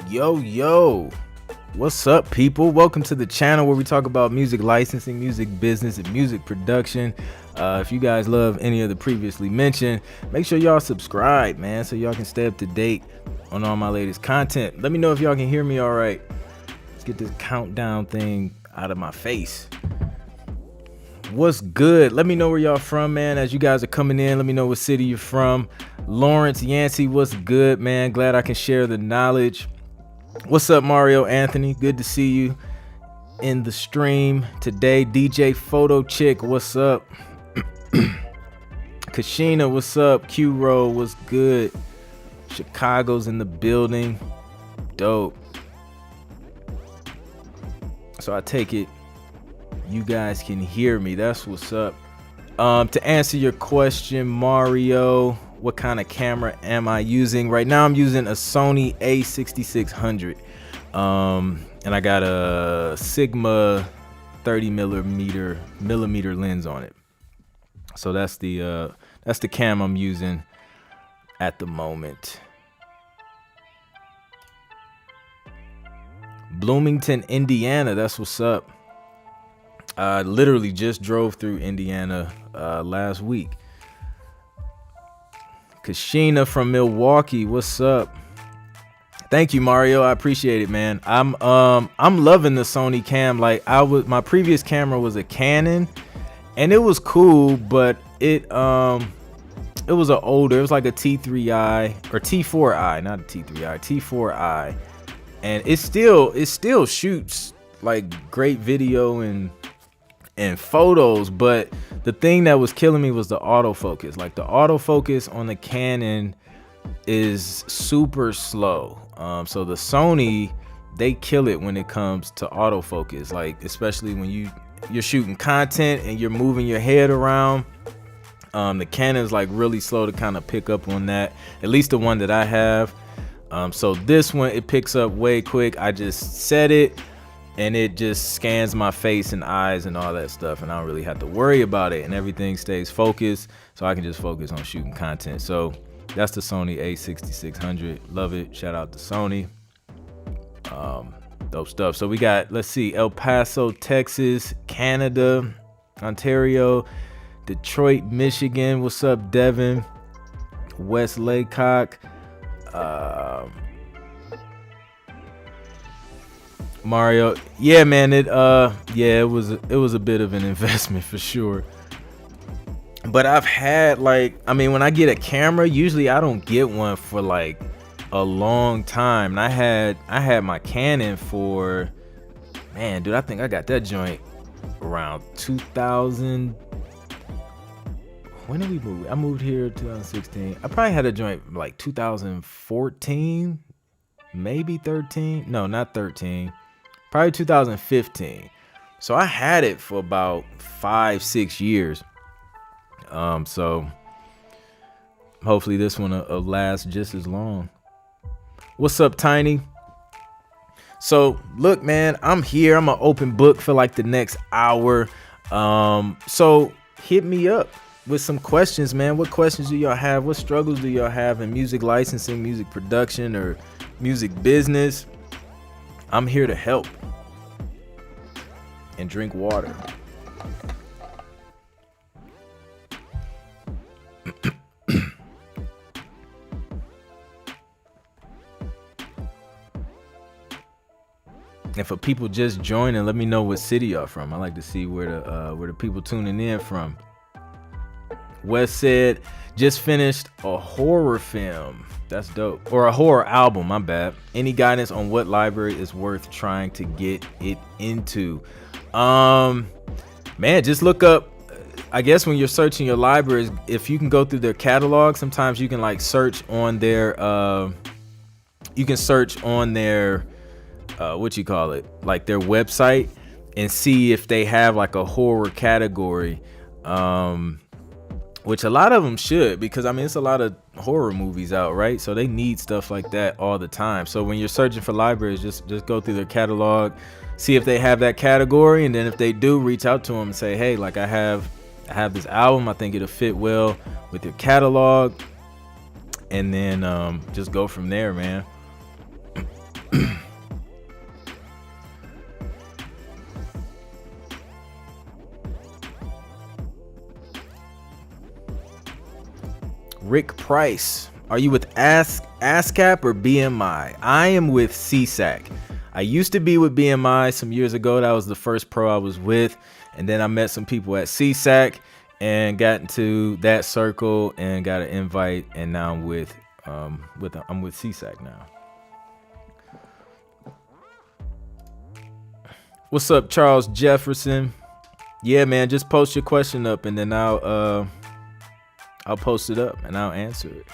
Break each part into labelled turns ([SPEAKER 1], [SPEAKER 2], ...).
[SPEAKER 1] Yo, what's up, people? Welcome to the channel where we talk about music licensing, music business, and music production. If you guys love any of the previously mentioned, make sure y'all subscribe, man, so y'all can stay up to date on all my latest content. Let me know if y'all can hear me all right. Let's get this countdown thing out of my face. What's good? Let me know where y'all from, man. As you guys are coming in, let me know what city you're from. Lawrence Yancey, what's good, man? Glad I can share the knowledge. What's up, Mario Anthony? Good to see you in the stream today. DJ Photo Chick, what's up? Kashina, what's up? Q Roll, what's good? Chicago's in the building. Dope. So I take it you guys can hear me. That's what's up. To answer your question, Mario, what kind of camera am I using? Right now I'm using a Sony A6600. And I got a Sigma 30 millimeter lens on it. So that's the cam I'm using at the moment. Bloomington, Indiana, that's what's up. I literally just drove through Indiana last week. Kashina from Milwaukee, what's up? Thank you, Mario. I appreciate it, man. I'm loving the Sony cam. Like my previous camera was a Canon, and it was cool, but it was it was like a T3i or T4i, not a T3i, T4i, and it still shoots like great video and photos, but the thing that was killing me was the autofocus. Like the autofocus on the Canon is super slow. So the Sony, they kill it when it comes to autofocus, like especially when you're shooting content and you're moving your head around. The Canon's like really slow to kind of pick up on that, at least the one that I have. So this one, it picks up way quick. I just set it and it just scans my face and eyes and all that stuff, and I don't really have to worry about it, and everything stays focused, so I can just focus on shooting content. So that's the Sony A6600. Love it. Shout out to Sony. Dope stuff. So we got, let's see, El Paso, Texas, Canada, Ontario, Detroit, Michigan. What's up, Devin? West Laycock. Mario, yeah, man, it was a bit of an investment for sure. But I've had, like, I mean, when I get a camera, usually I don't get one for like a long time. And I had my Canon for, man, dude, I think I got that joint around 2000. When did we move? I moved here 2016. I probably had a joint like 2014, maybe 13. No, not 13. Probably 2015. So I had it for about 5-6 years. So hopefully this one will last just as long. What's up, Tiny? So look, man, I'm here. I'm an open book for like the next hour. So hit me up with some questions, man. What questions do y'all have? What struggles do y'all have in music licensing, music production, or music business? I'm here to help. And drink water. And for people just joining, let me know what city y'all from. I like to see where the people tuning in from. Wes said, just finished a horror film. That's dope. Or a horror album, my bad. Any guidance on what library is worth trying to get it into? Man, just look up, I guess when you're searching your libraries, if you can go through their catalog, sometimes you can like search on their, what you call it, like their website, and see if they have like a horror category. Which a lot of them should, because I mean, it's a lot of horror movies out, right? So they need stuff like that all the time. So when you're searching for libraries, just go through their catalog, see if they have that category, and then if they do, reach out to them and say, hey, like I have this album, I think it'll fit well with your catalog, and then just go from there, man. Rick Price, are you with ASCAP or BMI? I am with CSAC. I used to be with BMI some years ago. That was the first pro I was with. And then I met some people at CSAC and got into that circle and got an invite. And now I'm with CSAC now. What's up, Charles Jefferson? Yeah, man, just post your question up and then I'll post it up and I'll answer it.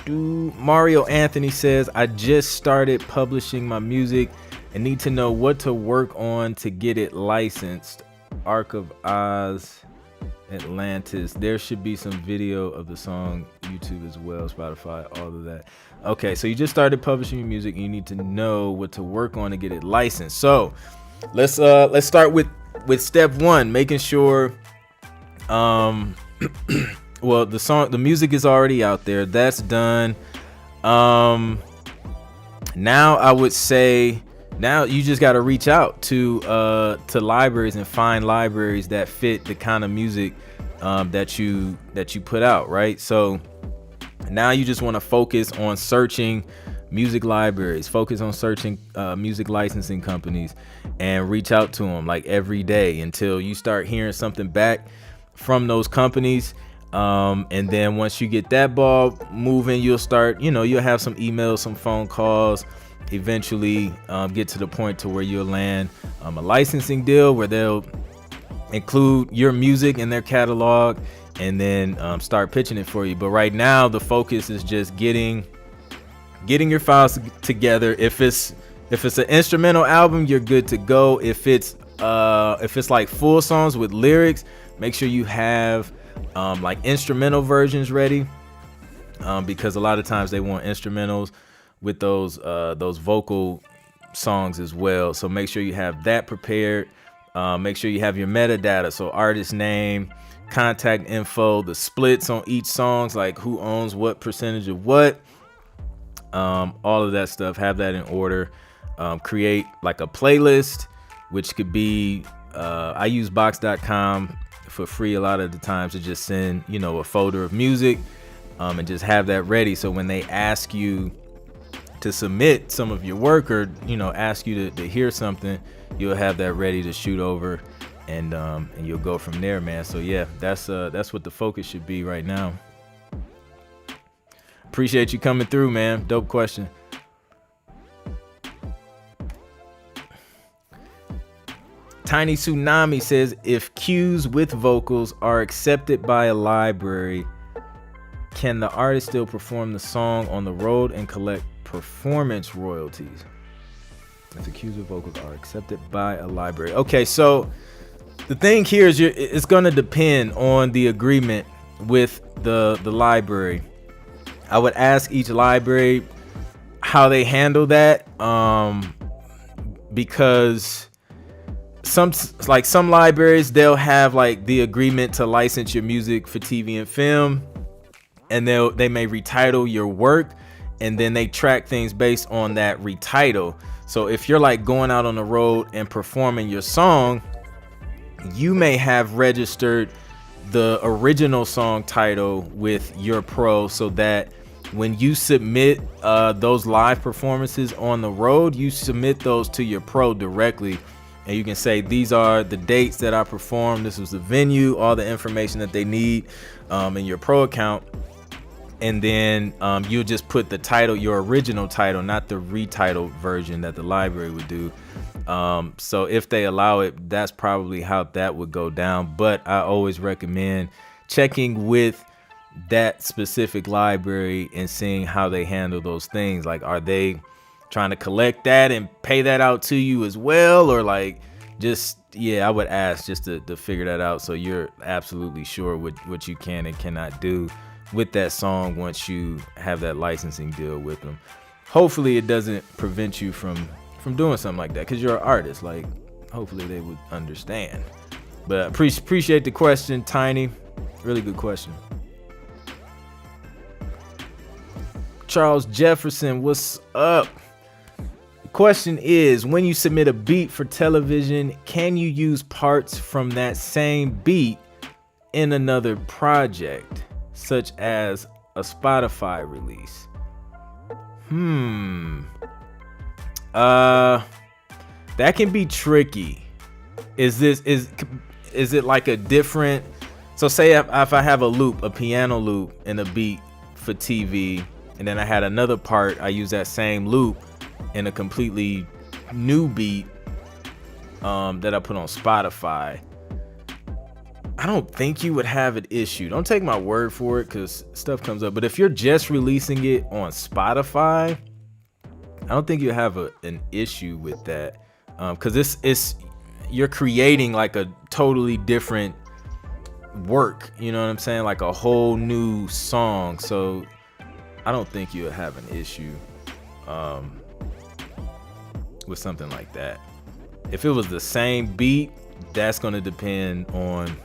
[SPEAKER 1] Mario Anthony says, I just started publishing my music and need to know what to work on to get it licensed. Ark of Oz, Atlantis. There should be some video of the song, YouTube as well, Spotify, all of that. Okay, so you just started publishing your music and you need to know what to work on to get it licensed. So let's start with step one, making sure well, the music is already out there. That's done. Now I would say now you just got to reach out to libraries and find libraries that fit the kind of music that you put out, right? So now you just want to focus on searching music libraries, focus on searching music licensing companies, and reach out to them like every day until you start hearing something back from those companies. And then once you get that ball moving, you'll start, you'll have some emails, some phone calls, eventually get to the point to where you'll land a licensing deal where they'll include your music in their catalog and then start pitching it for you. But right now the focus is just getting your files together. If it's an instrumental album, you're good to go. If it's like full songs with lyrics, make sure you have like instrumental versions ready, because a lot of times they want instrumentals with those vocal songs as well. So make sure you have that prepared. Make sure you have your metadata, so artist name, contact info, the splits on each songs, like who owns what percentage of what, all of that stuff. Have that in order. Create like a playlist, which could be I use box.com for free a lot of the times to just send a folder of music, and just have that ready, so when they ask you to submit some of your work or ask you to hear something, you'll have that ready to shoot over, and you'll go from there, man. So yeah, that's what the focus should be right now. Appreciate you coming through, man. Dope question. Tiny Tsunami says, if cues with vocals are accepted by a library, can the artist still perform the song on the road and collect performance royalties? If the cues with vocals are accepted by a library. Okay, so the thing here is it's going to depend on the agreement with the library. I would ask each library how they handle that, because some libraries, they'll have like the agreement to license your music for TV and film, and they may retitle your work, and then they track things based on that retitle. So if you're like going out on the road and performing your song, you may have registered the original song title with your pro, so that when you submit those live performances on the road, you submit those to your pro directly. And you can say, these are the dates that I performed, this was the venue, all the information that they need in your pro account. And then you'll just put the title, your original title, not the retitled version that the library would do. So if they allow it, that's probably how that would go down. But I always recommend checking with that specific library and seeing how they handle those things. Like, are they trying to collect that and pay that out to you as well, or like just, yeah, I would ask just to figure that out, so you're absolutely sure what you can and cannot do with that song once you have that licensing deal with them. Hopefully it doesn't prevent you from doing something like that, because you're an artist. Like, hopefully they would understand. But appreciate the question, Tiny. Really good question. Charles Jefferson, what's up? The question is, when you submit a beat for television, can you use parts from that same beat in another project, such as a Spotify release? That can be tricky. Is it like a different, so say if I have a piano loop and a beat for TV, and then I had another part, I use that same loop in a completely new beat that I put on Spotify. I don't think you would have an issue. Don't take my word for it, because stuff comes up. But if you're just releasing it on Spotify, I don't think you have an issue with that, because it's you're creating like a totally different work. You know what I'm saying? Like a whole new song. So I don't think you would have an issue with something like that. If it was the same beat, that's going to depend on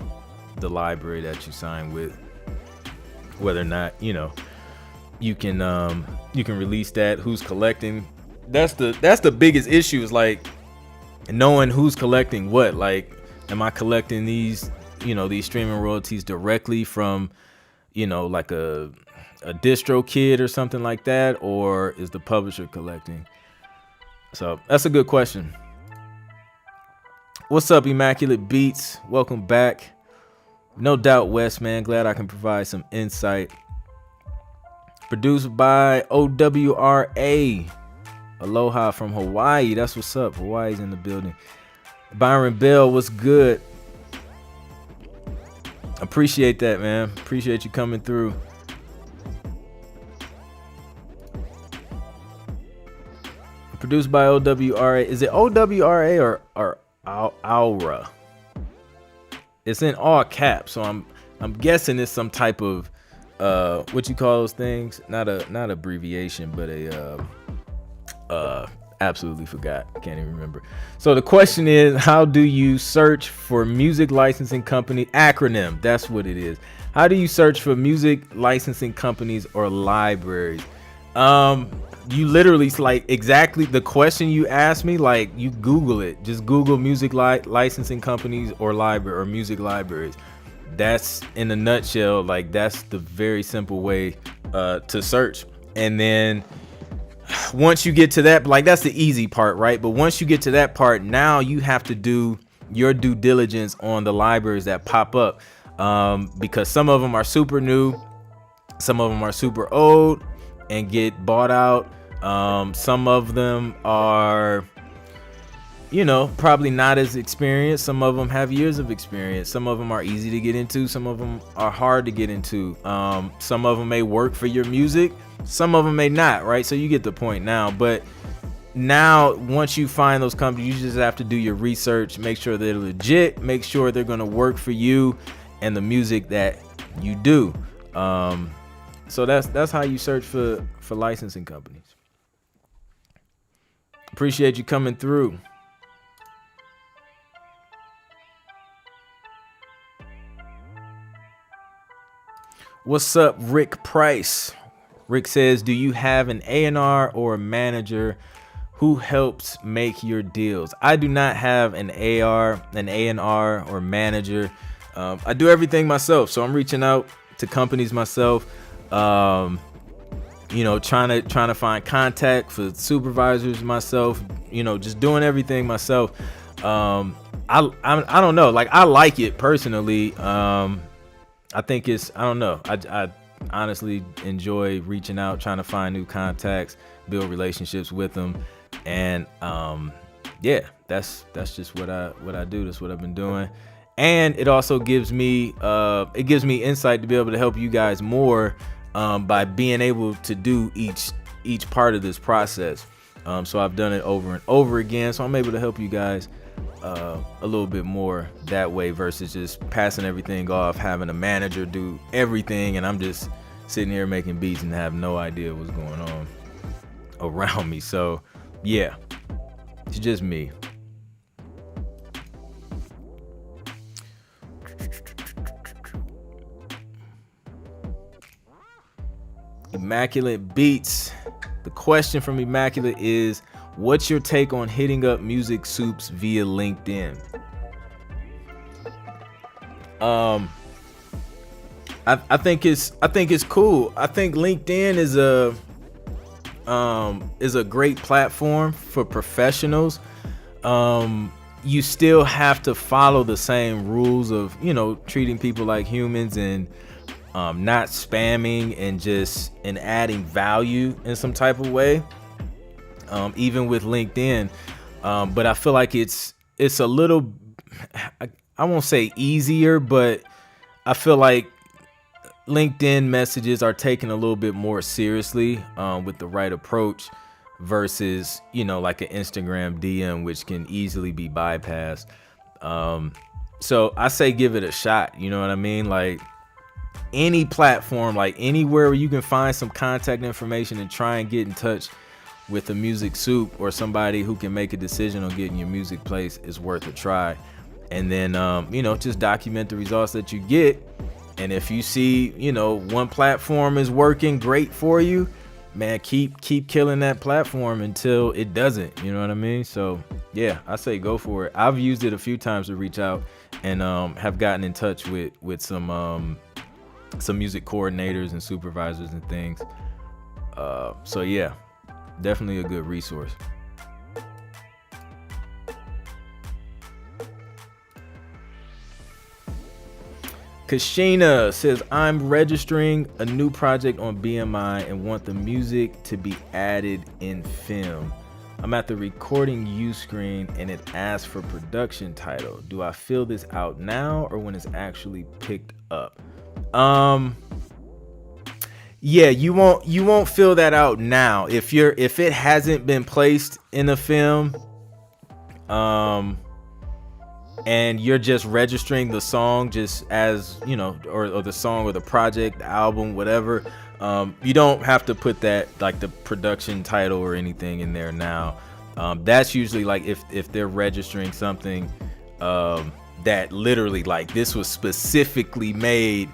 [SPEAKER 1] the library that you sign with, whether or not you can release that, who's collecting. That's the biggest issue, is like knowing who's collecting what. Like, am I collecting these streaming royalties directly from like a distro kid or something like that, or is the publisher collecting? So that's a good question. What's up, Immaculate Beats? Welcome back. No doubt, West, man. Glad I can provide some insight. Produced by OWRA. Aloha from Hawaii. That's what's up. Hawaii's in the building. Byron Bell, what's good? Appreciate that, man. Appreciate you coming through. Produced by OWRA. Is it OWRA or Aura? It's in all caps, so I'm guessing it's some type of what you call those things? Not abbreviation, but absolutely forgot. Can't even remember. So the question is, how do you search for music licensing company acronym? That's what it is. How do you search for music licensing companies or libraries? You literally, like, exactly the question you asked me, like, you Google it. Just Google music licensing companies or library or music libraries. That's, in a nutshell, like, that's the very simple way to search. And then once you get to that, like, that's the easy part, right? But once you get to that part, now you have to do your due diligence on the libraries that pop up, because some of them are super new, some of them are super old and get bought out. Some of them are, probably not as experienced. Some of them have years of experience. Some of them are easy to get into. Some of them are hard to get into. Some of them may work for your music. Some of them may not, right? So you get the point now. But now, once you find those companies, you just have to do your research, make sure they're legit, make sure they're going to work for you and the music that you do. So that's how you search for licensing companies. Appreciate you coming through. What's up, Rick Price? Rick says, do you have an A&R or a manager who helps make your deals? I do not have an A&R or manager. I do everything myself. So I'm reaching out to companies myself. Trying to find contact for supervisors myself, just doing everything myself. I don't know, like, I like it personally. I think I don't know. I honestly enjoy reaching out, trying to find new contacts, build relationships with them. And yeah, that's just what I do. That's what I've been doing. And it also gives me insight to be able to help you guys more, by being able to do each part of this process. So I've done it over and over again. So I'm able to help you guys a little bit more that way, versus just passing everything off, having a manager do everything, and I'm just sitting here making beats and have no idea what's going on around me. So yeah, it's just me. Immaculate Beats. The question from Immaculate is, what's your take on hitting up music soups via LinkedIn? I think it's cool. I think LinkedIn is a great platform for professionals. You still have to follow the same rules of, treating people like humans and not spamming and adding value in some type of way. Even with LinkedIn, but I feel like it's a little, I won't say easier, but I feel like LinkedIn messages are taken a little bit more seriously with the right approach versus, like an Instagram DM, which can easily be bypassed. So I say give it a shot. You know what I mean? Like any platform, like anywhere where you can find some contact information and try and get in touch with a music soup or somebody who can make a decision on getting your music placed is worth a try. And then, just document the results that you get. And if you see, one platform is working great for you, man, keep killing that platform until it doesn't. You know what I mean? So yeah, I say go for it. I've used it a few times to reach out and have gotten in touch with some music coordinators and supervisors and things. So yeah, definitely a good resource. Kashina says, I'm registering a new project on BMI and want the music to be added in film. I'm at the recording U screen and it asks for production title. Do I fill this out now or when it's actually picked up? Yeah, you won't fill that out now. If it hasn't been placed in a film, and you're just registering the song just as, or the song or the project, the album, whatever, you don't have to put that, like the production title or anything in there now. That's usually like if they're registering something that literally like this was specifically made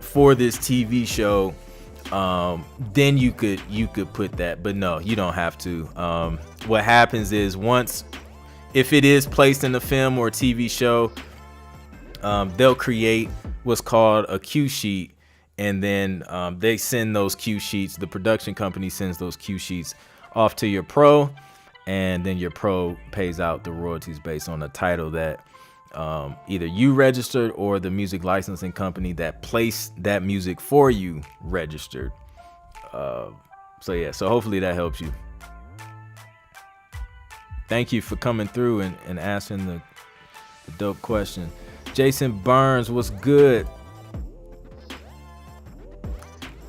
[SPEAKER 1] for this TV show, then you could put that, but no, you don't have to. What happens is if it is placed in a film or a TV show, they'll create what's called a cue sheet, and then they send those cue sheets. The production company sends those cue sheets off to your pro, and then your pro pays out the royalties based on the title that either you registered or the music licensing company that placed that music for you registered. So hopefully that helps you. Thank you for coming through and asking the dope question. Jason Burns, what's good?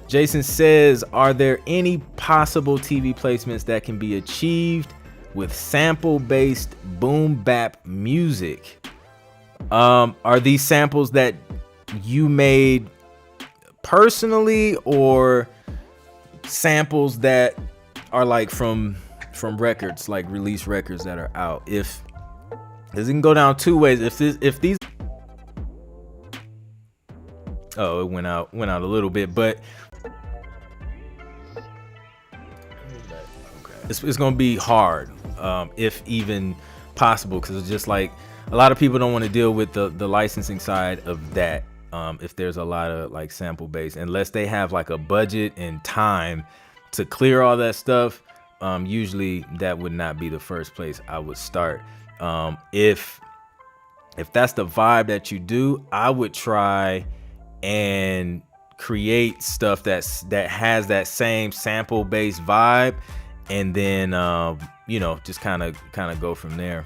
[SPEAKER 1] Jason says, are there any possible TV placements that can be achieved with sample-based boom bap music? Are these samples that you made personally or samples that are like from records, like release records that are out? If this can go down two ways. If these it went out a little bit, but it's gonna be hard, if even possible, because it's just like a lot of people don't want to deal with the licensing side of that. If there's a lot of like sample based, unless they have like a budget and time to clear all that stuff. Usually that would not be the first place I would start. If that's the vibe that you do, I would try and create stuff that has that same sample based vibe, and then just kind of go from there.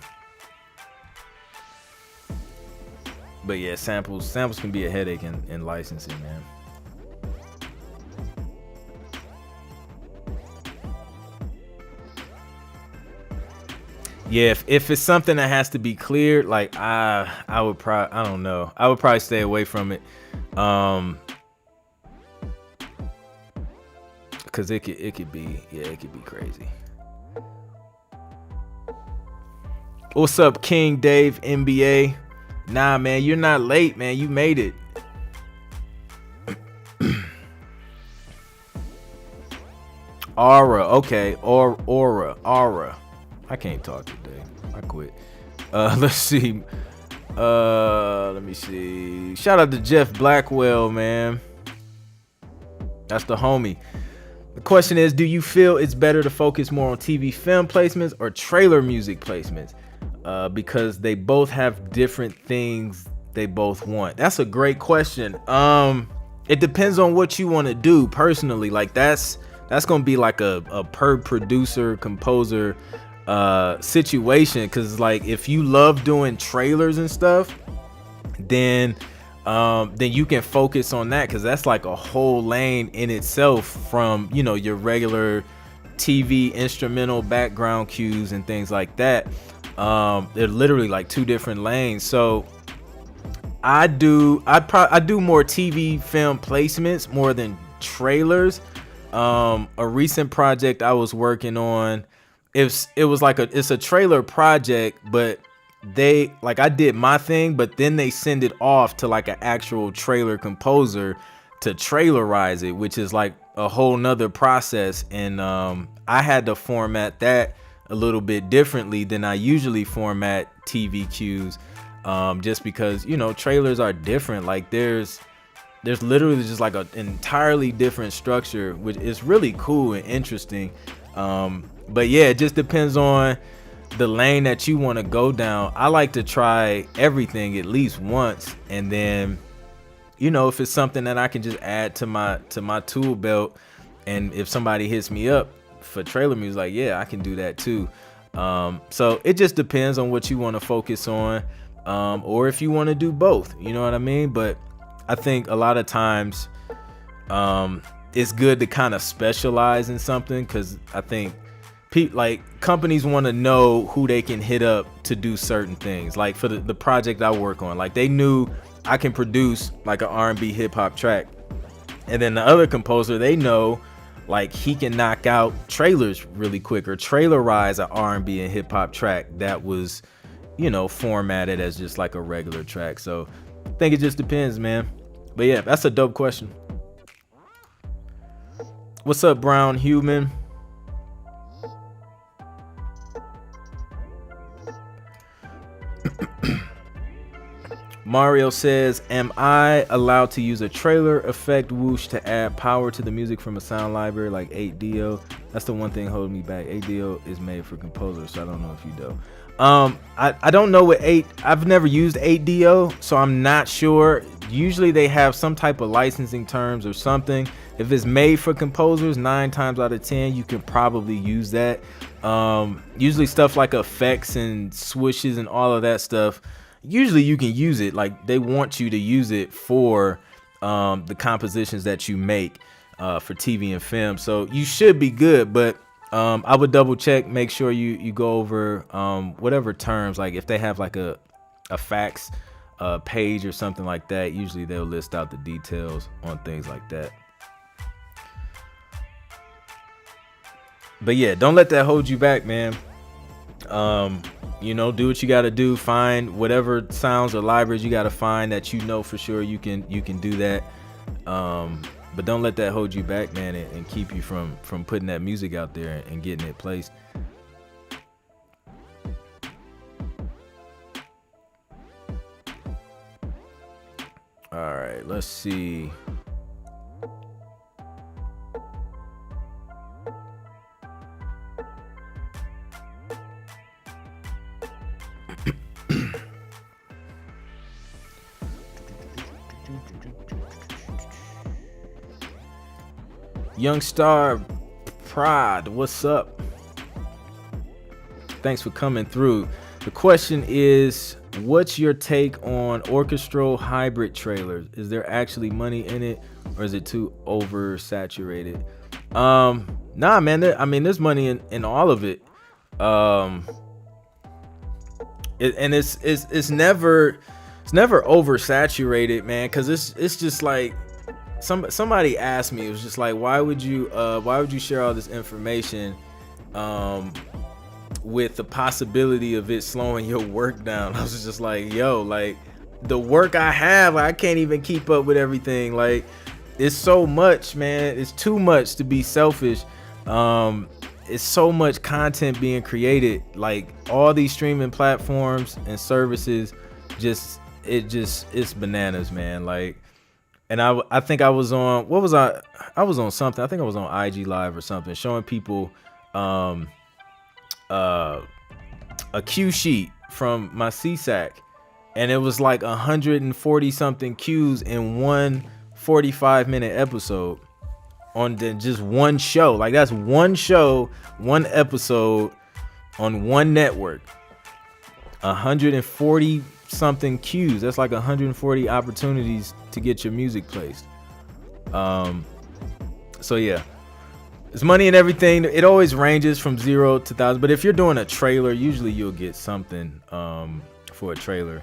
[SPEAKER 1] But yeah, samples can be a headache in licensing, man. Yeah, if it's something that has to be cleared, like I would probably, I don't know, I would probably stay away from it, because it could be crazy. What's up, King Dave NBA? Nah, man, you're not late, man. You made it. Aura. Okay. Or Aura. I can't talk today. I quit. Let's see. Let me see. Shout out to Jeff Blackwell, man. That's the homie. The question is, do you feel it's better to focus more on TV film placements or trailer music placements? Because they both have different things they both want. That's a great question. It depends on what you want to do personally. Like that's gonna be like a per producer composer situation, because like if you love doing trailers and stuff, then you can focus on that, because that's like a whole lane in itself from, you know, your regular TV instrumental background cues and things like that. They're literally like two different lanes. So I do more TV film placements more than trailers. A recent project I was working on, it's a trailer project, but they like, I did my thing, but then they send it off to like an actual trailer composer to trailerize it, which is like a whole nother process. And I had to format that a little bit differently than I usually format TV cues, just because, you know, trailers are different. Like there's literally just like an entirely different structure, which is really cool and interesting. But yeah, it just depends on the lane that you want to go down. I like to try everything at least once, and then, you know, if it's something that I can just add to my tool belt, and if somebody hits me up for trailer music, like, yeah, I can do that too. So it just depends on what you want to focus on, or if you want to do both, you know what I mean? But I think a lot of times it's good to kind of specialize in something, because I think like companies want to know who they can hit up to do certain things. Like for the project I work on, like they knew I can produce like an R&B hip hop track, and then the other composer, they know like he can knock out trailers really quick or trailerize an R&B and hip hop track that was, you know, formatted as just like a regular track. So I think it just depends, man. But yeah, that's a dope question. What's up, Brown Human? Mario says, am I allowed to use a trailer effect Whoosh to add power to the music from a sound library like 8dio? That's the one thing holding me back. 8dio is made for composers, so I don't know if you know. I don't know what I've never used 8dio, so I'm not sure. Usually they have some type of licensing terms or something. If it's made for composers, 9 times out of 10 you can probably use that. Usually stuff like effects and swooshes and all of that stuff, usually you can use it. Like they want you to use it for the compositions that you make for TV and film, so you should be good. But I would double check, make sure you go over whatever terms, like if they have like a fax page or something like that, usually they'll list out the details on things like that. But yeah, don't let that hold you back, man. You know, do what you got to do. Find whatever sounds or libraries you got to find that you know for sure you can do that. But don't let that hold you back, man, and keep you from putting that music out there and getting it placed. All right, let's see. Young Star Pride, what's up? Thanks for coming through. The question is, what's your take on orchestral hybrid trailers? Is there actually money in it, or is it too oversaturated? Nah, man. There's money in all of it. It's never oversaturated, man. Cause it's just like somebody asked me, it was just like, why would you share all this information with the possibility of it slowing your work down? I was just like, yo, like the work I have, like, I can't even keep up with everything. Like it's so much, man. It's too much to be selfish. It's so much content being created, like all these streaming platforms and services. It's bananas, man. Like, and I think I was on, what was I was on something. I think I was on IG Live or something, showing people a cue sheet from my CSAC, and it was like 140 something cues in one 45-minute episode on just one show. Like, that's one show, one episode on one network. 140 something cues. That's like 140 opportunities to get your music placed. So yeah, it's money and everything. It always ranges from 0 to 1,000. But if you're doing a trailer, usually you'll get something for a trailer.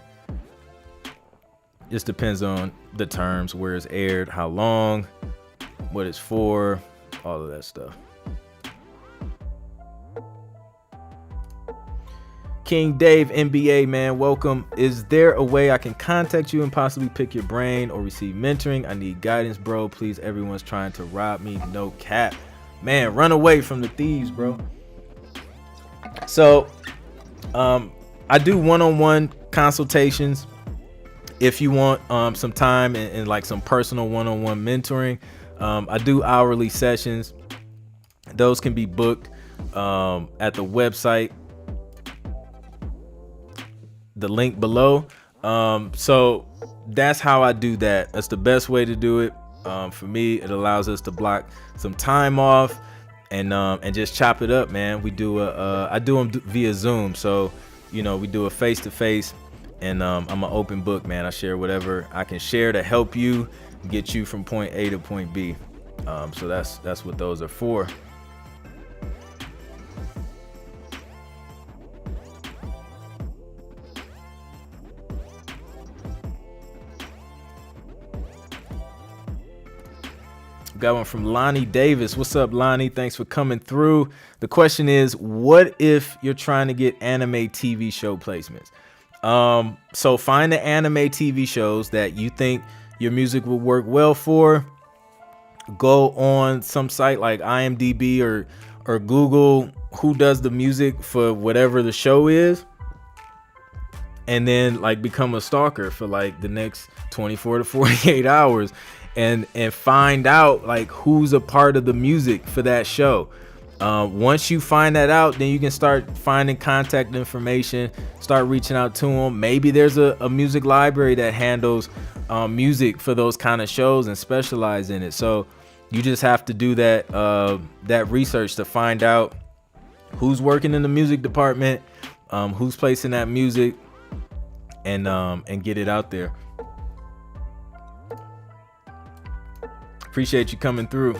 [SPEAKER 1] Just depends on the terms, where it's aired, how long, what it's for, all of that stuff. King Dave, NBA, man, welcome. Is there a way I can contact you and possibly pick your brain or receive mentoring? I need guidance, bro. Please, everyone's trying to rob me. No cap. Man, run away from the thieves, bro. So, I do one-on-one consultations. If you want some time and like some personal one-on-one mentoring, I do hourly sessions. Those can be booked at the website, the link below. So that's how I do that. That's the best way to do it. For me, it allows us to block some time off and just chop it up, man. I do them via Zoom. So, you know, we do a face-to-face, and I'm an open book, man. I share whatever I can share to help you get you from point A to point B. So that's what those are for. Got one from Lonnie Davis. What's up, Lonnie? Thanks for coming through. The question is, what if you're trying to get anime TV show placements? So find the anime TV shows that you think your music will work well for. Go on some site like IMDb or Google who does the music for whatever the show is, and then like become a stalker for like the next 24 to 48 hours and find out like who's a part of the music for that show. Once you find that out, then you can start finding contact information, start reaching out to them. Maybe there's a music library that handles music for those kind of shows and specialize in it. So you just have to do that research to find out who's working in the music department, who's placing that music, and get it out there. Appreciate you coming through.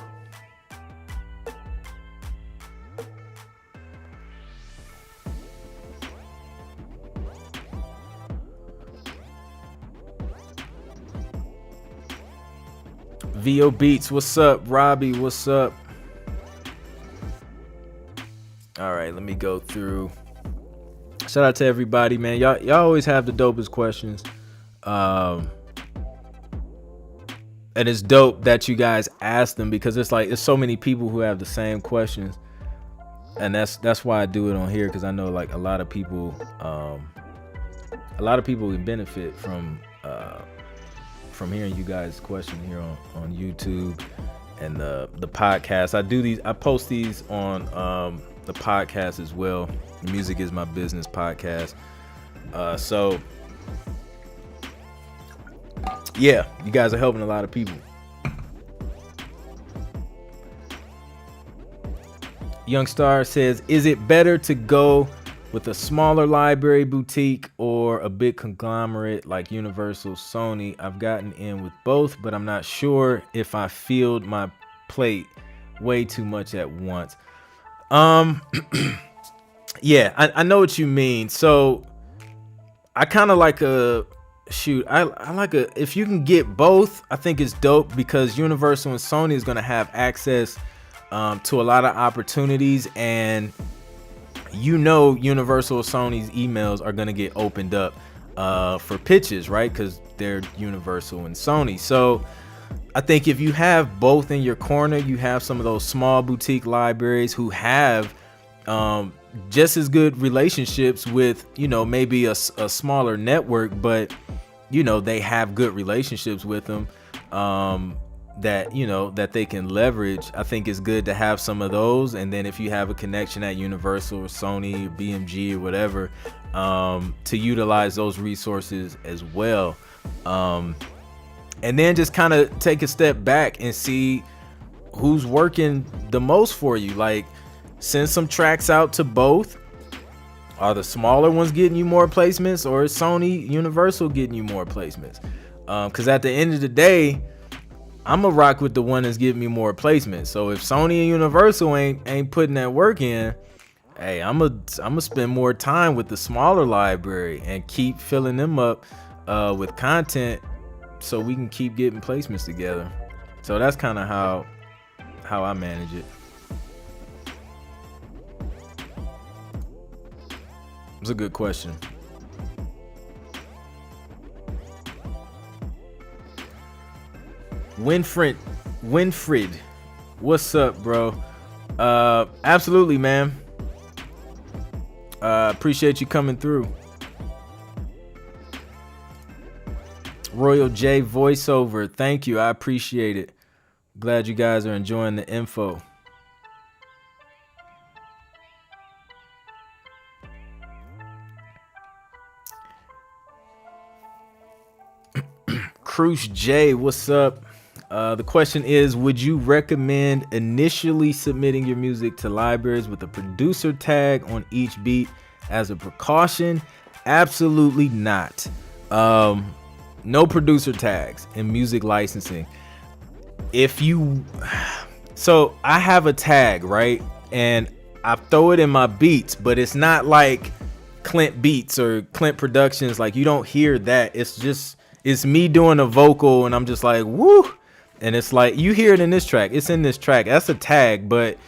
[SPEAKER 1] VO Beats, what's up? Robbie, what's up? All right, let me go through. Shout out to everybody, man. Y'all always have the dopest questions. And it's dope that you guys ask them, because it's like, there's so many people who have the same questions. And that's why I do it on here, because I know like a lot of people can benefit from hearing you guys' question here on YouTube and the podcast. I post these on the podcast as well. Music is My Business podcast. So yeah, you guys are helping a lot of people. Young Star says, is it better to go with a smaller library boutique or a big conglomerate like Universal, Sony? I've gotten in with both, but I'm not sure if I filled my plate way too much at once. Yeah, I know what you mean. So I kind of like if you can get both, I think it's dope, because Universal and Sony is going to have access to a lot of opportunities, and Universal or Sony's emails are going to get opened up for pitches, right? Because they're Universal and Sony. So I think if you have both in your corner, you have some of those small boutique libraries who have just as good relationships with, maybe a smaller network, but, they have good relationships with them that they can leverage. I think it's good to have some of those. And then if you have a connection at Universal or Sony or BMG or whatever, to utilize those resources as well. And then just kind of take a step back and see who's working the most for you. Like, send some tracks out to both. Are the smaller ones getting you more placements, or is Sony Universal getting you more placements? Because at the end of the day, I'm going to rock with the one that's giving me more placements. So if Sony and Universal ain't putting that work in, hey, I'm gonna spend more time with the smaller library and keep filling them up with content, so we can keep getting placements together. So that's kind of how I manage it. It's a good question. Winfred, what's up, bro? Absolutely, man. Appreciate you coming through. Royal J voiceover, thank you. I appreciate it. Glad you guys are enjoying the info. Cruise J, what's up? The question is, would you recommend initially submitting your music to libraries with a producer tag on each beat as a precaution? Absolutely not. No producer tags in music licensing. So I have a tag, right? And I throw it in my beats, but it's not like Clint Beats or Clint Productions. Like, you don't hear that. It's me doing a vocal and I'm just like, woo. And it's like, you hear it in this track. It's in this track. That's a tag, but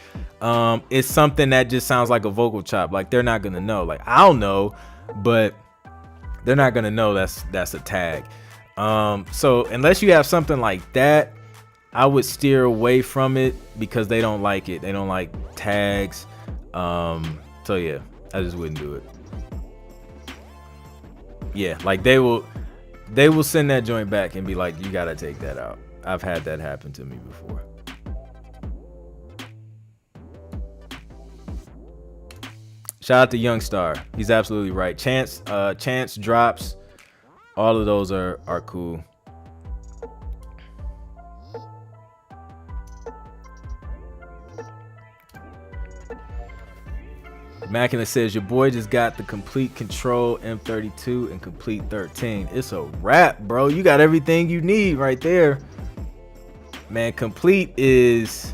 [SPEAKER 1] it's something that just sounds like a vocal chop. Like, they're not going to know. Like, I'll know, but they're not going to know that's a tag. So unless you have something like that, I would steer away from it because they don't like it. They don't like tags. So yeah, I just wouldn't do it. Yeah, like they will send that joint back and be like, you got to take that out. I've had that happen to me before. Shout out to Youngstar. He's absolutely right. Chance drops. All of those are cool. Mackinnon says, your boy just got the Complete Control M32 and Complete 13. It's a wrap, bro. You got everything you need right there. Man, Complete is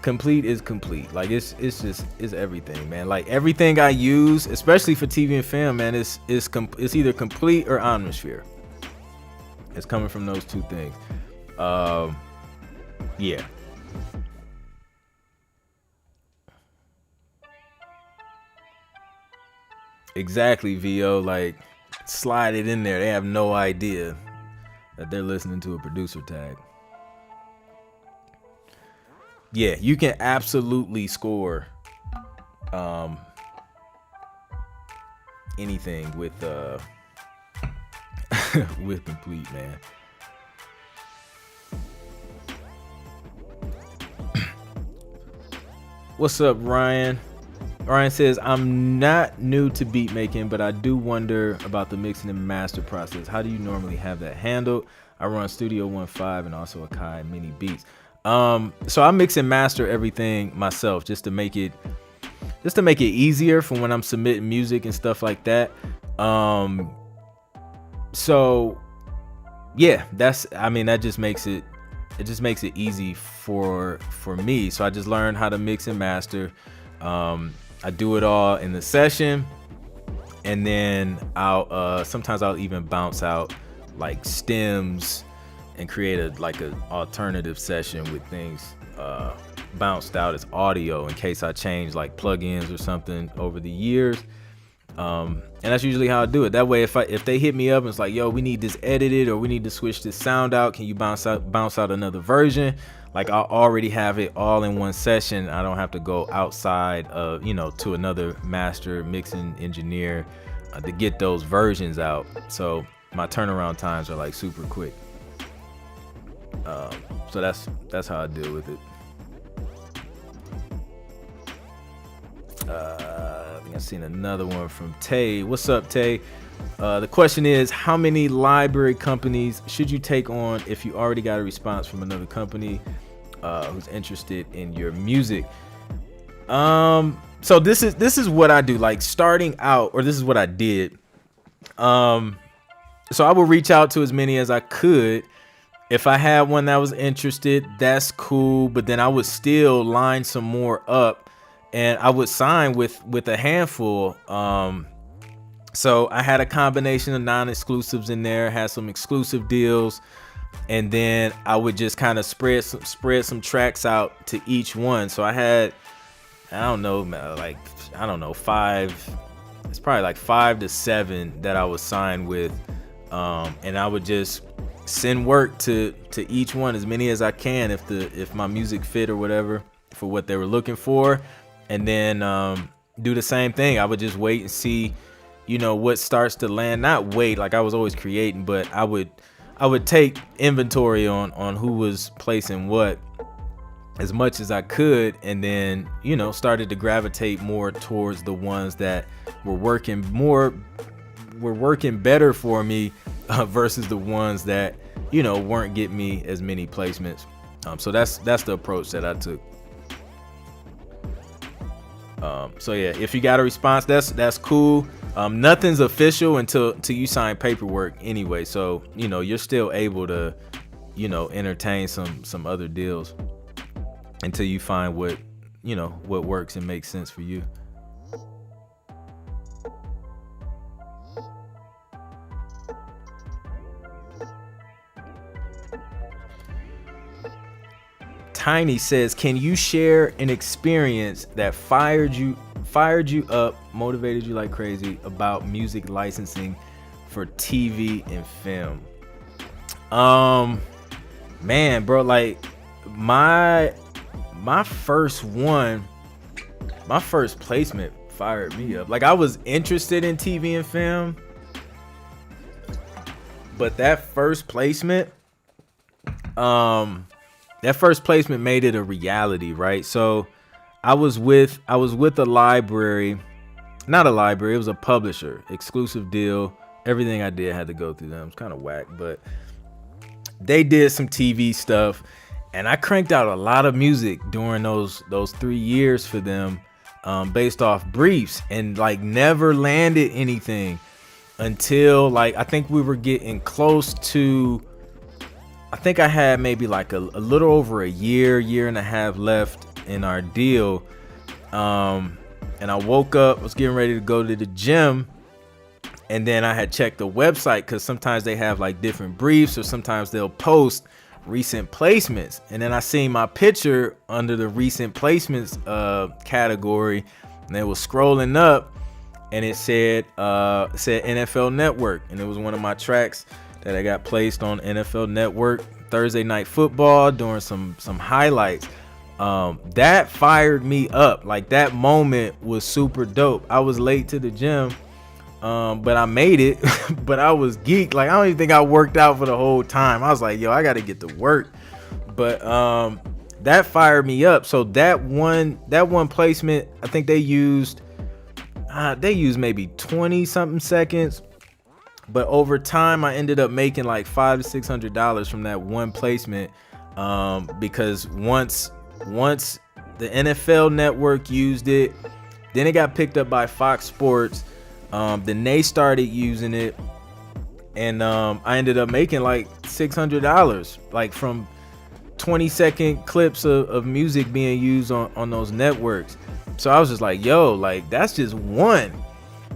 [SPEAKER 1] complete. Like, it's everything, man. Like, everything I use, especially for TV and film, man, it's either Complete or Omnisphere. It's coming from those two things. Yeah. Exactly, VO. Like, slide it in there. They have no idea that they're listening to a producer tag. Yeah, you can absolutely score anything with with Complete, man. What's up, Ryan? Ryan says, I'm not new to beat making, but I do wonder about the mixing and master process. How do you normally have that handled? I run Studio 1.5 and also Akai Mini Beats. So I mix and master everything myself just to make it easier for when I'm submitting music and stuff like that. So yeah, that just makes it easy for me. So I just learned how to mix and master. I do it all in the session, and then sometimes I'll even bounce out like stems and create an alternative session with things bounced out as audio in case I change like plugins or something over the years. And that's usually how I do it. That way, if they hit me up and it's like, yo, we need this edited, or we need to switch this sound out, can you bounce out another version? Like, I'll already have it all in one session. I don't have to go outside of, to another master mixing engineer to get those versions out. So my turnaround times are like super quick. So that's how I deal with it. I think I've seen another one from Tay. What's up, Tay? The question is, how many library companies should you take on if you already got a response from another company who's interested in your music? So this is what I do, like starting out, or this is what I did. So I would reach out to as many as I could. If I had one that was interested, that's cool. But then I would still line some more up, and I would sign with a handful. So I had a combination of non-exclusives in there, had some exclusive deals, and then I would just kind of spread some tracks out to each one. So I had, five. It's probably like 5 to 7 that I was signed with, and I would just send work to each one, as many as I can, if my music fit or whatever for what they were looking for, and then do the same thing. I would just wait and see, what starts to land. Not wait, like I was always creating, but I would take inventory on who was placing what as much as I could, and then started to gravitate more towards the ones that were working better for me versus the ones that weren't getting me as many placements. So that's the approach that I took. So yeah, if you got a response, that's cool. Nothing's official until you sign paperwork anyway, so you're still able to entertain some other deals until you find what works and makes sense for you. Tiny says, can you share an experience that fired you up, motivated you like crazy about music licensing for TV and film? Man, bro, like my first placement fired me up. Like, I was interested in TV and film, but that first placement made it a reality, right? So I was with a library, not a library, it was a publisher, exclusive deal. Everything I did had to go through them. It's kind of whack, but they did some TV stuff, and I cranked out a lot of music during those 3 years for them, based off briefs, and like never landed anything until like I think we were getting close to, I think I had maybe like a little over a year and a half left in our deal. And I woke up, was getting ready to go to the gym, and then I had checked the website, because sometimes they have like different briefs, or sometimes they'll post recent placements. And then I seen my picture under the recent placements category, and they was scrolling up, and it said NFL Network, and it was one of my tracks that I got placed on NFL Network Thursday Night Football during some highlights. That fired me up. Like, that moment was super dope. I was late to the gym, but I made it. But I was geeked. Like, I don't even think I worked out for the whole time. I was like, yo, I gotta get to work. But that fired me up. So that one placement, I think they used maybe 20 something seconds. But over time, I ended up making like $500 to $600 from that one placement, because once the NFL Network used it, then it got picked up by Fox Sports. Then they started using it, and I ended up making like $600, like from 20-second clips of music being used on those networks. So I was just like, yo, like that's just one.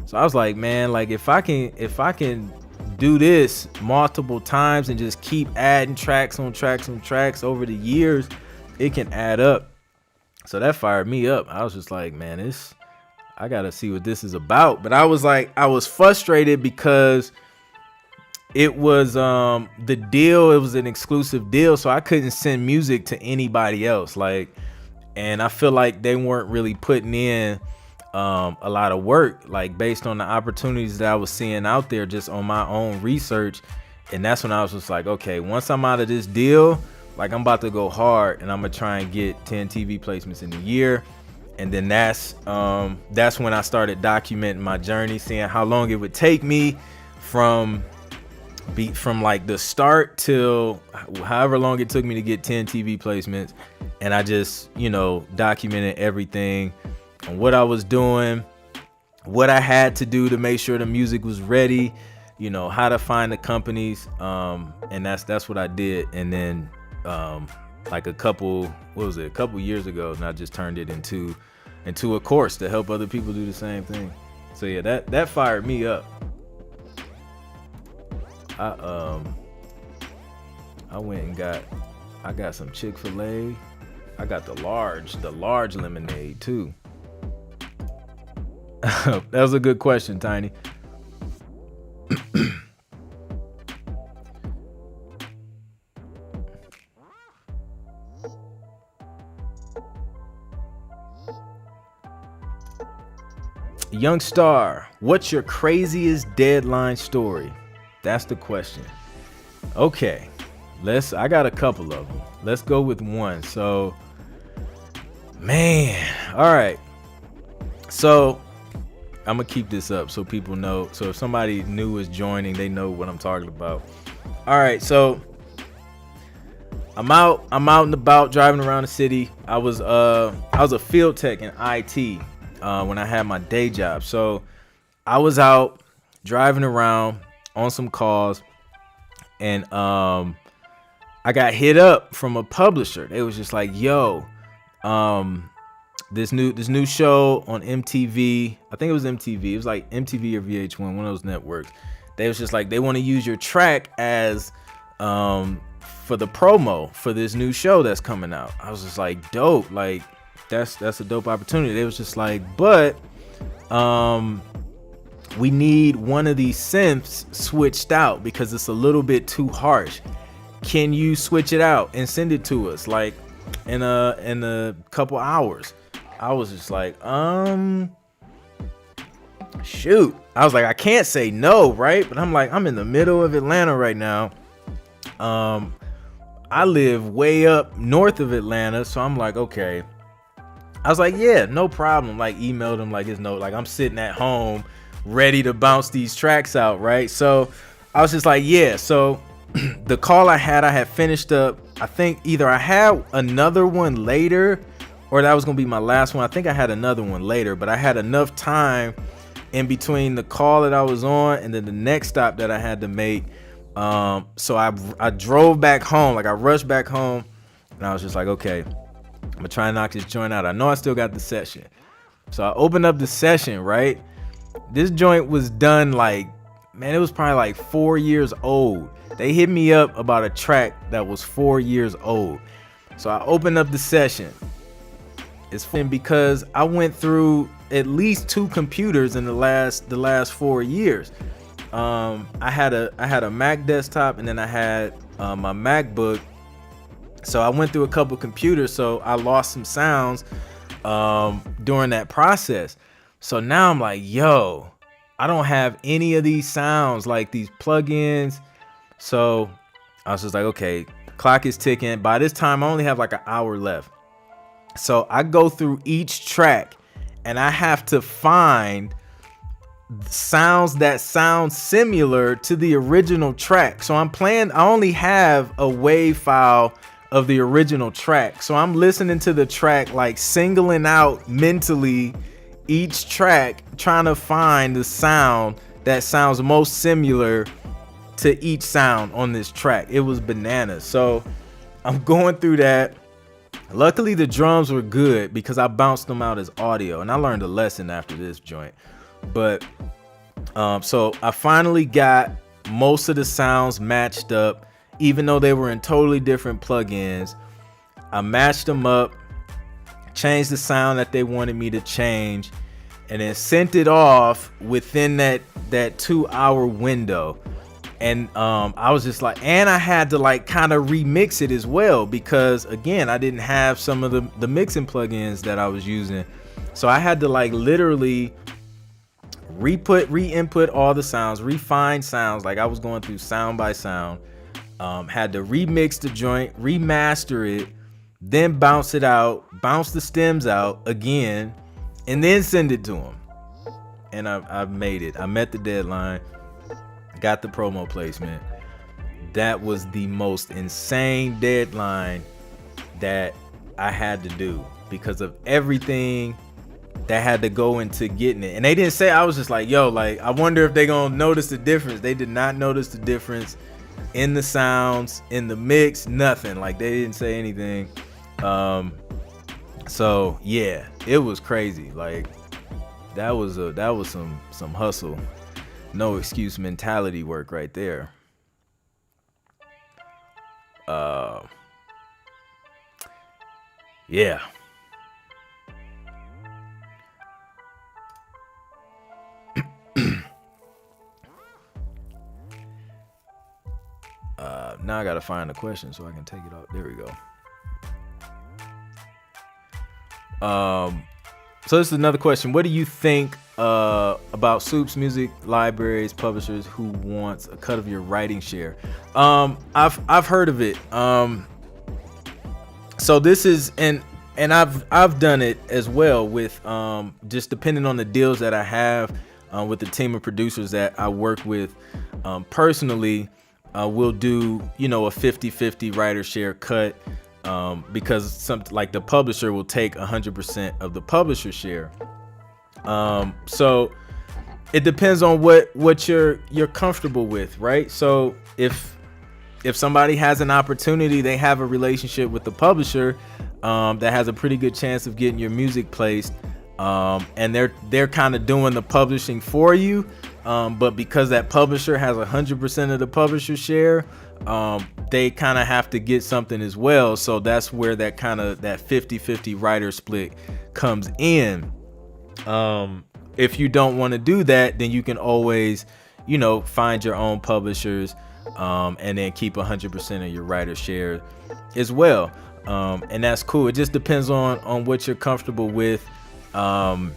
[SPEAKER 1] So I was like, man, like if I can do this multiple times and just keep adding tracks on tracks over the years, it can add up. So that fired me up. I was just like, man, I gotta see what this is about. But I was frustrated because it was the deal. It was an exclusive deal, so I couldn't send music to anybody else. Like, and I feel like they weren't really putting in a lot of work, like based on the opportunities that I was seeing out there, just on my own research. And that's when I was just like, okay, once I'm out of this deal, like I'm about to go hard, and I'm gonna try and get 10 TV placements in a year. And then that's when I started documenting my journey, seeing how long it would take me from like the start till however long it took me to get 10 TV placements. And I just, documented everything on what I was doing, what I had to do to make sure the music was ready, how to find the companies. And that's what I did. And then like a couple years ago, and I just turned it into a course to help other people do the same thing. So yeah, that fired me up. I went and got some Chick-fil-A. I got the large lemonade too. That was a good question, Tiny. Young Star, what's your craziest deadline story? That's the question. Okay, I got a couple of them. Let's go with one. So, man, all right. So, I'm gonna keep this up so people know. So if somebody new is joining, they know what I'm talking about. All right, so I'm out and about driving around the city. I was a field tech in IT when I had my day job. So I was out driving around on some calls, and I got hit up from a publisher. They was just like, yo, this new show on MTV. I think it was MTV. It was like MTV or VH1, one of those networks. They was just like, they want to use your track as for the promo for this new show that's coming out. I was just like, dope. Like that's a dope opportunity. They was just like, but we need one of these synths switched out because it's a little bit too harsh. Can you switch it out and send it to us like in a couple hours? I was just like, shoot. I was like, I can't say no, right? But I'm like, I'm in the middle of Atlanta right now. I live way up north of Atlanta, so I'm like, okay. I was like, yeah, no problem. Like, emailed him like his note. Like, I'm sitting at home ready to bounce these tracks out, right? So I was just like, yeah. So the call I had finished up. I think either I had another one later or that was going to be my last one. I think I had another one later, but I had enough time in between the call that I was on and then the next stop that I had to make. So I drove back home. Like I rushed back home and I was just like, okay, I'm going to try and knock this joint out. I know I still got the session. So I opened up the session, right? This joint was done like, man, it was probably like 4 years old. They hit me up about a track that was 4 years old. So I opened up the session. It's fun because I went through at least 2 computers in the last 4 years. I had a Mac desktop and then I had my MacBook. So I went through a couple computers. So I lost some sounds during that process. So now I'm like, yo, I don't have any of these sounds, like these plugins. So I was just like, okay, clock is ticking. By this time, I only have like an hour left. So I go through each track and I have to find sounds that sound similar to the original track. So I only have a WAV file of the original track. So I'm listening to the track, like singling out mentally each track, trying to find the sound that sounds most similar to each sound on this track. It was bananas. So I'm going through that. Luckily the drums were good because I bounced them out as audio, and I learned a lesson after this joint. But so I finally got most of the sounds matched up, even though they were in totally different plugins. I matched them up, changed the sound that they wanted me to change, and then sent it off within that 2-hour window. And I was just like, and I had to like kind of remix it as well, because again, I didn't have some of the mixing plugins that I was using. So I had to like literally re-input all the sounds, refine sounds. Like I was going through sound by sound, had to remix the joint, remaster it, then bounce it out, bounce the stems out again, and then send it to them. And I made it. I met the deadline. Got the promo placement. That was the most insane deadline that I had to do because of everything that had to go into getting it. And they didn't say, I was just like, yo, like, I wonder if they gonna notice the difference. They did not notice the difference in the sounds, in the mix, nothing. Like, they didn't say anything. So yeah, it was crazy. Like, that was some hustle. No excuse mentality work right there. Yeah. Now I gotta find the question so I can take it out. There we go. So this is another question. What do you think about Soup's music libraries, publishers who wants a cut of your writing share? I've heard of it. So this is and I've done it as well with just depending on the deals that I have with the team of producers that I work with personally. We'll do, a 50-50 writer share cut. Because something like the publisher will take 100% of the publisher share. So it depends on what you're comfortable with, right? So if somebody has an opportunity, they have a relationship with the publisher that has a pretty good chance of getting your music placed, and they're kind of doing the publishing for you, but because that publisher has 100% of the publisher share, they kind of have to get something as well. So that's where that 50-50 writer split comes in. If you don't want to do that, then you can always, find your own publishers, and then keep 100% of your writer share as well. And that's cool. It just depends on what you're comfortable with. And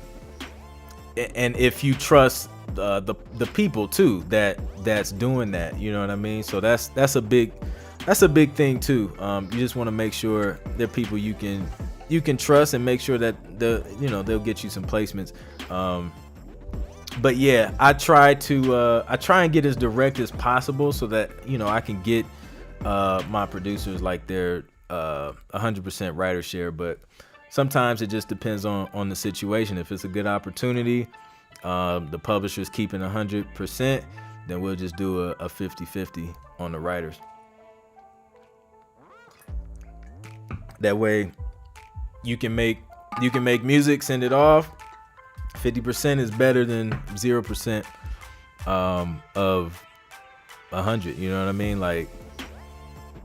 [SPEAKER 1] if you trust the people too that's doing that, you know what I mean? So that's a big thing too. You just want to make sure they're people you can trust, and make sure that they'll get you some placements. But yeah, I try and get as direct as possible so that I can get my producers like their 100% writer share. But sometimes it just depends on the situation. If it's a good opportunity, the publisher's keeping 100%, then we'll just do a 50-50 on the writers. That way you can make music, send it off. 50% is better than 0% of 100. You know what I mean? Like,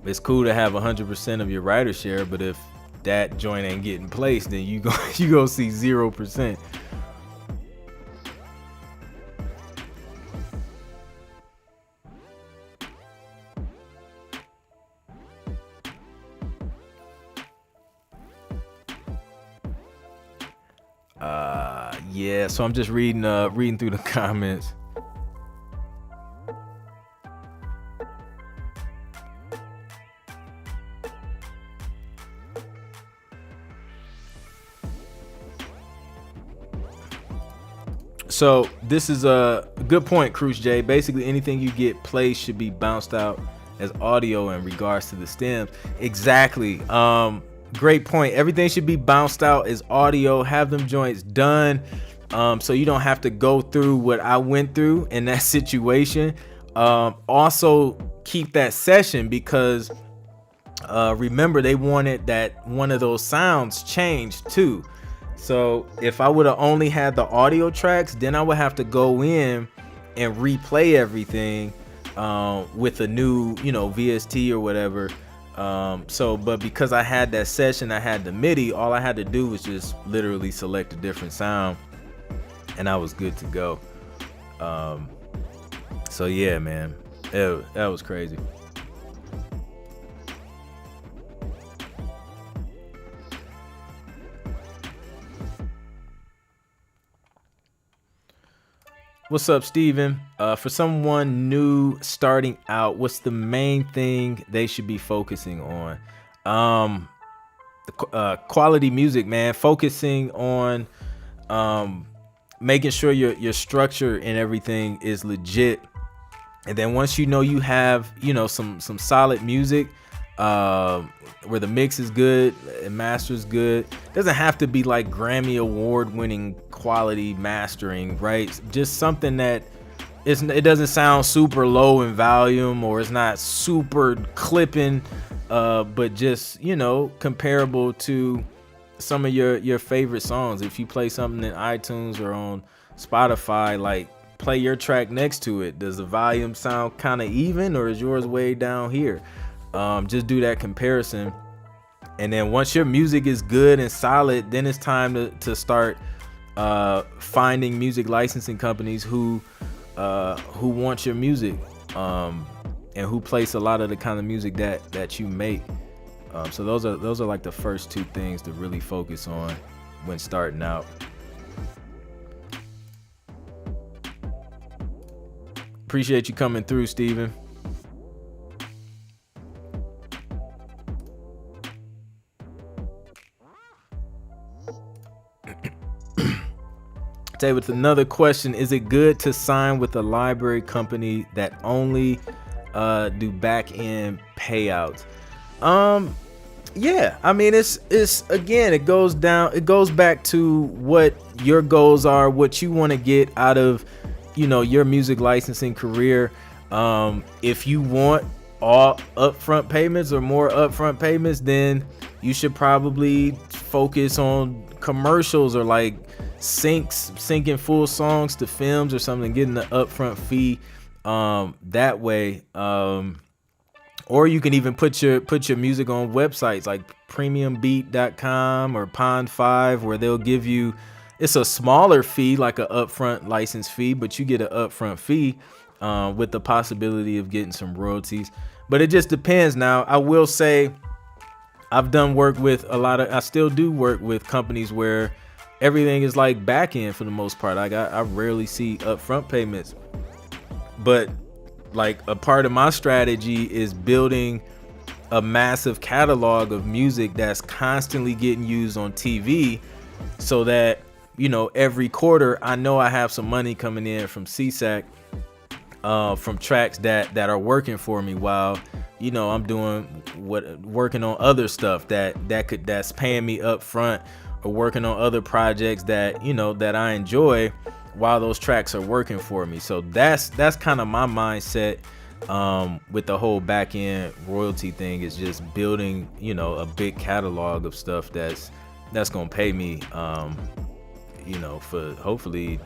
[SPEAKER 1] it's cool to have 100% of your writer share, but if that joint ain't getting placed, then you go see 0%. Yeah, so I'm just reading through the comments. So this is a good point, Cruise J. Basically, anything you get played should be bounced out as audio in regards to the stems. Exactly. Great point. Everything should be bounced out as audio. Have them joints done, so you don't have to go through what I went through in that situation. Also, keep that session, because remember, they wanted that one of those sounds changed too. So if I would have only had the audio tracks, then I would have to go in and replay everything with a new, VST or whatever. But because I had that session, I had the MIDI, all I had to do was just literally select a different sound and I was good to go. So yeah, man, that was crazy. What's up, Steven? For someone new starting out, what's the main thing they should be focusing on? Quality music, man. Focusing on making sure your structure and everything is legit. And then once you know you have, some solid music, where the mix is good and master is good. It doesn't have to be like Grammy award winning quality mastering, right? Just something that it doesn't sound super low in volume, or it's not super clipping, but just, comparable to some of your favorite songs. If you play something in iTunes or on Spotify, like play your track next to it. Does the volume sound kind of even, or is yours way down here? Just do that comparison. And then once your music is good and solid, then it's time to start finding music licensing companies who want your music, and who place a lot of the kind of music that you make. So those are like the first two things to really focus on when starting out. Appreciate you coming through, Steven. With another question, is it good to sign with a library company that only do back end payouts? Yeah, I mean, it's again, it goes back to what your goals are, what you want to get out of your music licensing career. If you want all upfront payments or more upfront payments, then you should probably focus on commercials, or like syncing full songs to films or something, getting the upfront fee that way. Or you can even put your music on websites like premiumbeat.com or Pond5, where they'll give you, it's a smaller fee, like an upfront license fee, but you get an upfront fee with the possibility of getting some royalties. But it just depends. Now, I will say I've done work with I still do work with companies where everything is like back end for the most part. I rarely see upfront payments, but like a part of my strategy is building a massive catalog of music that's constantly getting used on TV, so that every quarter I know I have some money coming in from CSAC, from tracks that are working for me while I'm working on other stuff that's paying me up front, or working on other projects that that I enjoy while those tracks are working for me. So that's kind of my mindset with the whole back end royalty thing, is just building a big catalog of stuff that's gonna pay me for hopefully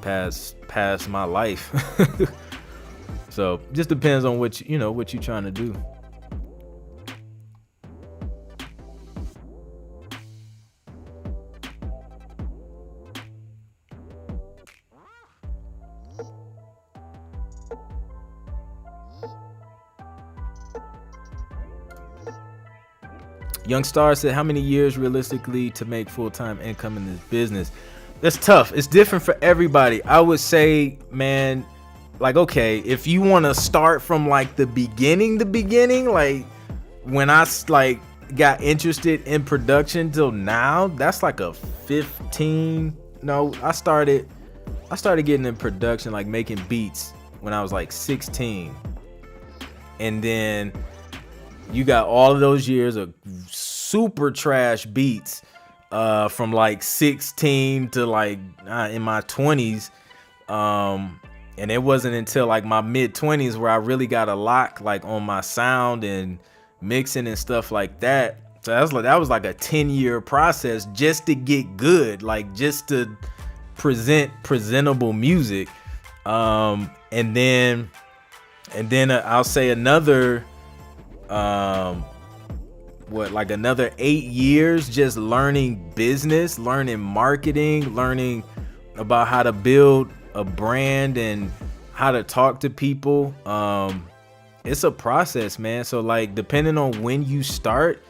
[SPEAKER 1] past my life. So just depends on what you're trying to do. Young Star said, how many years realistically to make full-time income in this business? That's tough. It's different for everybody. I would say, man, like, okay, if you want to start from like the beginning, like when I like got interested in production till now, that's like a 15. No, I started getting in production, like making beats, when I was like 16. And then you got all of those years of super trash beats from like 16 to like in my 20s. And it wasn't until like my mid 20s where I really got a lock like on my sound and mixing and stuff like that. So that was like a 10-year process just to get good, like just to present presentable music. And then I'll say another another 8 years just learning business, learning marketing, learning about how to build a brand and how to talk to people. It's a process, man. So like, depending on when you start,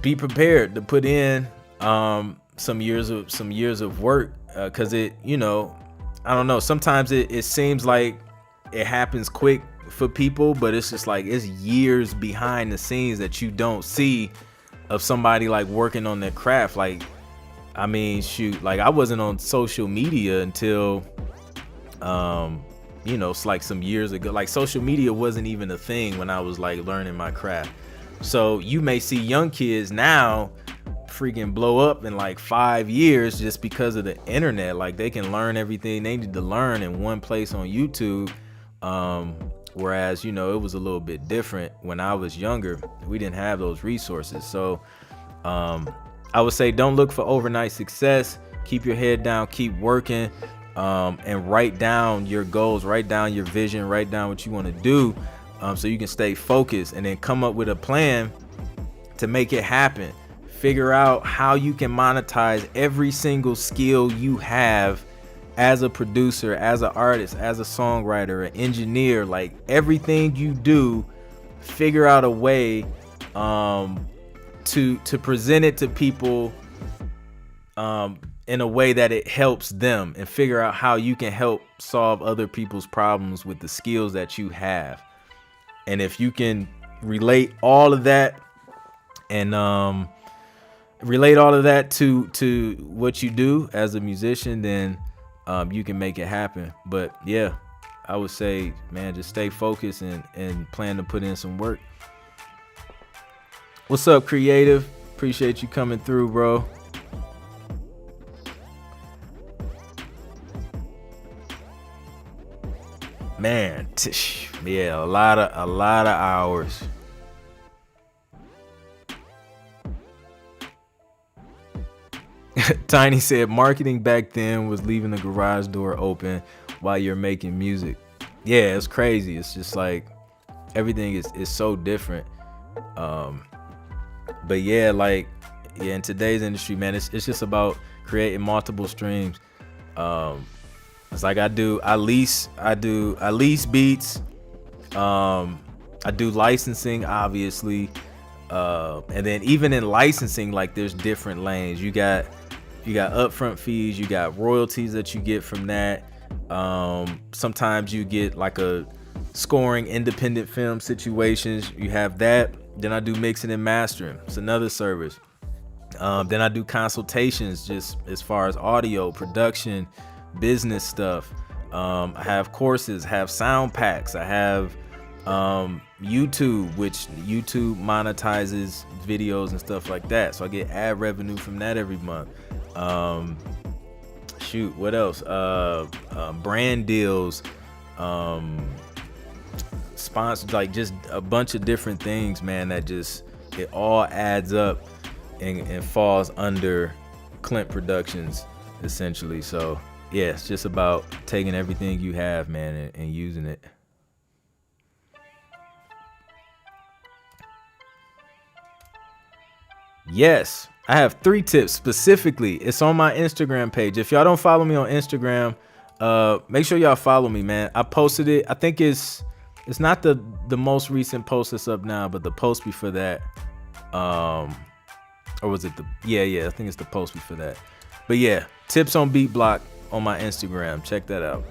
[SPEAKER 1] be prepared to put in some years of work, because it, I don't know, sometimes it seems like it happens quick for people, but it's just like it's years behind the scenes that you don't see of somebody like working on their craft. Like, I mean, shoot, like I wasn't on social media until it's like some years ago. Like, social media wasn't even a thing when I was like learning my craft. So you may see young kids now freaking blow up in like 5 years just because of the internet. Like, they can learn everything they need to learn in one place on YouTube. Whereas, it was a little bit different when I was younger. We didn't have those resources. So I would say don't look for overnight success. Keep your head down, keep working, and write down your goals, write down your vision, write down what you want to do, so you can stay focused, and then come up with a plan to make it happen. Figure out how you can monetize every single skill you have as a producer, as an artist, as a songwriter, an engineer. Like, everything you do, figure out a way to present it to people in a way that it helps them, and figure out how you can help solve other people's problems with the skills that you have. And if you can relate all of that and to what you do as a musician, then you can make it happen. But yeah, I would say, man, just stay focused and plan to put in some work. What's up, Creative? Appreciate you coming through, bro. Man, yeah, a lot of hours. Tiny said marketing back then was leaving the garage door open while you're making music. Yeah, it's crazy. It's just like everything is so different. But yeah, like, yeah, in today's industry, man, it's just about creating multiple streams. It's like I lease beats. I do licensing, obviously. And then even in licensing, like, there's different lanes. You got upfront fees, you got royalties that you get from that. Sometimes you get like a scoring independent film situations. You have that. Then I do mixing and mastering. It's another service. Then I do consultations just as far as audio, production, business stuff. I have courses, have sound packs. I have YouTube, which YouTube monetizes videos and stuff like that. So I get ad revenue from that every month. What else? Brand deals, sponsors, like just a bunch of different things, man, that just, it all adds up and falls under Clint Productions, essentially. So yeah, it's just about taking everything you have, man, and using it. Yes, I have 3 tips specifically. It's on my Instagram page. If y'all don't follow me on Instagram, make sure y'all follow me, man. I posted it. I think it's not the most recent post that's up now, but the post before that. Or was it I think it's the post before that. But yeah, tips on Beat Block on my Instagram. Check that out.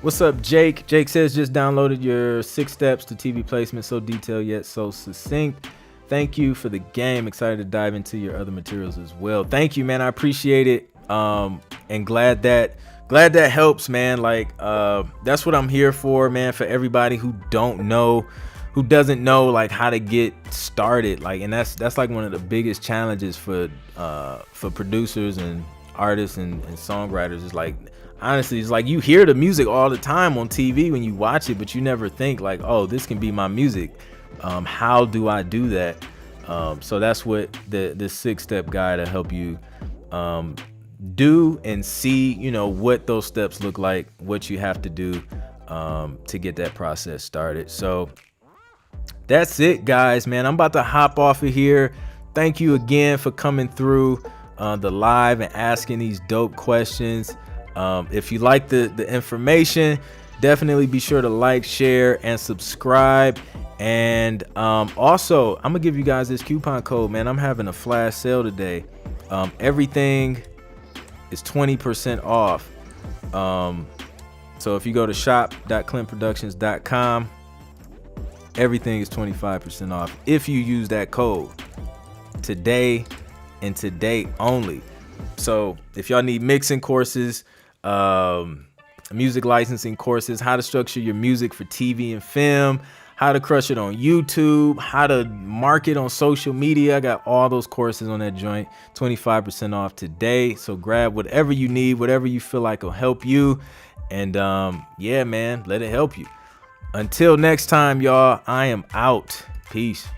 [SPEAKER 1] What's up, Jake? Jake says just downloaded your 6 steps to TV placement, so detailed yet so succinct. Thank you for the game. Excited to dive into your other materials as well. Thank you, man. I appreciate it. And glad that helps, man. Like, that's what I'm here for, man. For everybody who doesn't know like how to get started. Like, and that's like one of the biggest challenges for producers and artists and songwriters. Is like, honestly, it's like you hear the music all the time on TV when you watch it, but you never think like, oh, this can be my music. How do I do that? So that's what this 6-step guide to help you do and see, what those steps look like, what you have to do to get that process started. So that's it, guys, man. I'm about to hop off of here. Thank you again for coming through the live and asking these dope questions. If you like the information, definitely be sure to like, share, and subscribe. And also, I'm gonna give you guys this coupon code, man. I'm having a flash sale today. Everything is 20% off. So if you go to shop.clintproductions.com, everything is 25% off if you use that code today and today only. So if y'all need mixing courses, music licensing courses, how to structure your music for TV and film, how to crush it on YouTube, how to market on social media, I got all those courses on that joint. 25% off today. So grab whatever you need, whatever you feel like will help you. And yeah, man, let it help you. Until next time, y'all, I am out. Peace.